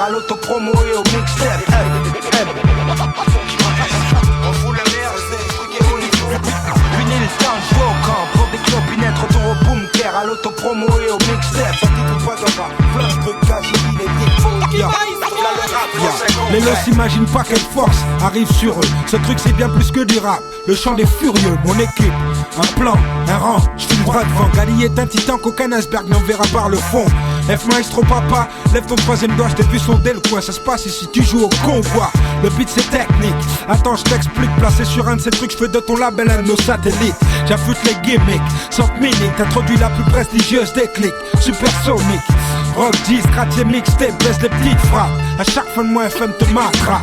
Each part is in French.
à l'autopromo et au mixtape. On fout la merde, c'est truc et vinyle stand, camp pour des clopinettes, retour au boom care à l'autopromo et au mixtape. Ça dit tout pas dans un plein de trucs quasi inédits. Les lots s'imaginent pas quelle force arrive sur eux. Ce truc c'est bien plus que du rap. Le chant des furieux, mon équipe. Un plan, un rang, je suis droit devant. Gali est un titan qu'aucun iceberg n'en verra par le fond. F maestro papa, lève ton troisième doigt, je t'ai vu sonder le coin. Ça se passe ici, tu joues au convoi. Le beat c'est technique. Attends, je t'explique. Placé sur un de ces trucs, je fais de ton label un de nos satellites. J'affûte les gimmicks, 100 minutes. Introduis la plus prestigieuse des clics. Supersonique. Rock 10, gratier mixtape, baisse les petites frappes. À chaque fin de mois, FM te matera.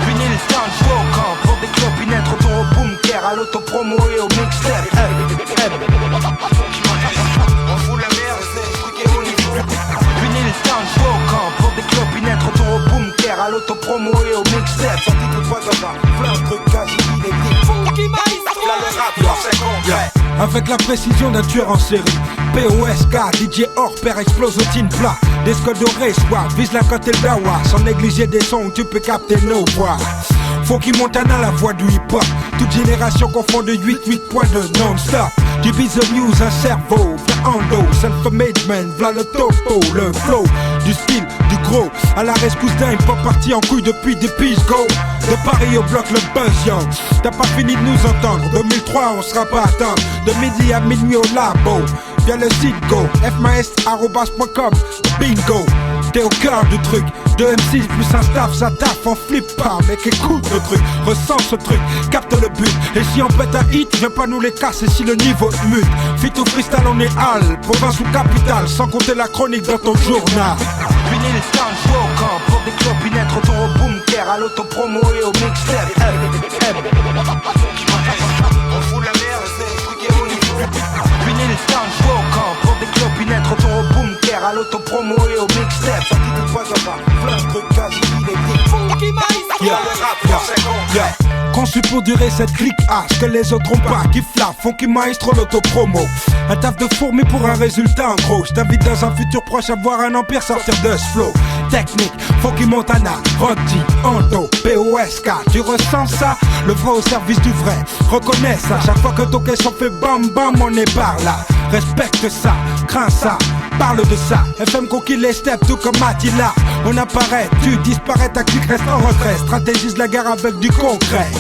Vinyle stand, camp pour des clopinettes, retour au boom care à l'autopromo et au mixtape. On fout la merde, c'est truc et vinyle stand, camp pour des clopinettes, retour au boom care à l'autopromo et au mixtape. Ça dit tout pas dans un plein de trucs quasi inédits. Funky maestro, là le rap, c'est concret. Avec la précision d'un tueur en série. POSK, DJ hors pair explose au tin plat. Des scots dorés, soit vise la côte et le dawa. Sans négliger des sons où tu peux capter nos voix. Funky Montana, la voix du hip-hop. Toute génération confond de 8.2 non-stop. Du Bizzo News, un cerveau, v'là Ando, self-made man, v'là le topo, le flow, du style, du gros, à la rescousse d'un hip-hop parti en couille depuis des piges go. De Paris au bloc, le buzz young. T'as pas fini de nous entendre, 2003 on sera pas attendre. De midi à minuit au labo, via le site go, fmaest@.com, bingo. T'es au cœur du truc, 2 M6 plus un staff, ça taffe, on flippe pas, mec écoute le truc, ressens ce truc, capte le but. Et si on pète un hit, viens pas nous les casser si le niveau mute. Fit au freestyle on est hall, province ou capitale, sans compter la chronique dans ton journal. Vinyle stand, camp pour des clopinettes, retour au boom care à l'autopromo et au mixtape. On fout la merde, c'est truc et vinyle stand, camp pour des clopinettes, retour au boom care à l'autopromo et au mixtape. Ça dit tout pas dans un plein de trucs quasi inédits. Funky maestro, le rap, c'est concret. Conçu pour durer cette clique H que les autres ont pas, qui flappe, Funky Maestro l'autopromo. Un taf de fourmi pour un résultat en gros. Je t'invite dans un futur proche à voir un empire sortir de ce flow. Technique, Funky Montana, Roddy, Ando, POSK. Tu ressens ça? Le vrai au service du vrai. Reconnais ça, chaque fois que ton question fait bam bam, on est par là. Respecte ça, crains ça, parle de ça. FM conquis les steps tout comme Attila. On apparaît, tu disparais, ta clique reste en retrait. Stratégise la guerre avec du concret.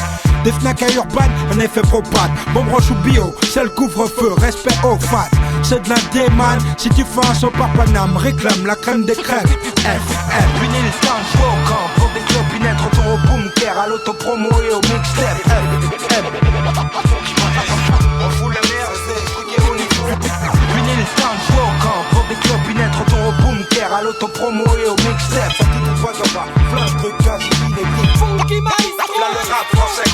Des Fnac à Urban, un effet propane. Bombe roche ou bio, c'est le couvre-feu, respect aux fans. C'est de la déman, si tu fais un saut par Paname, réclame la crème des crèmes. FM. Vinyle stand, camp pour des clopinettes, retour au boom care à l'autopromo et au mixtape. On fout la merde, c'est truc et vinyle stand, camp pour des clopinettes, retour au boom care à l'autopromo et au mixtape. Ça dit tout pas dans un plein de trucs quasi inédits. Funky maestro, là le rap français.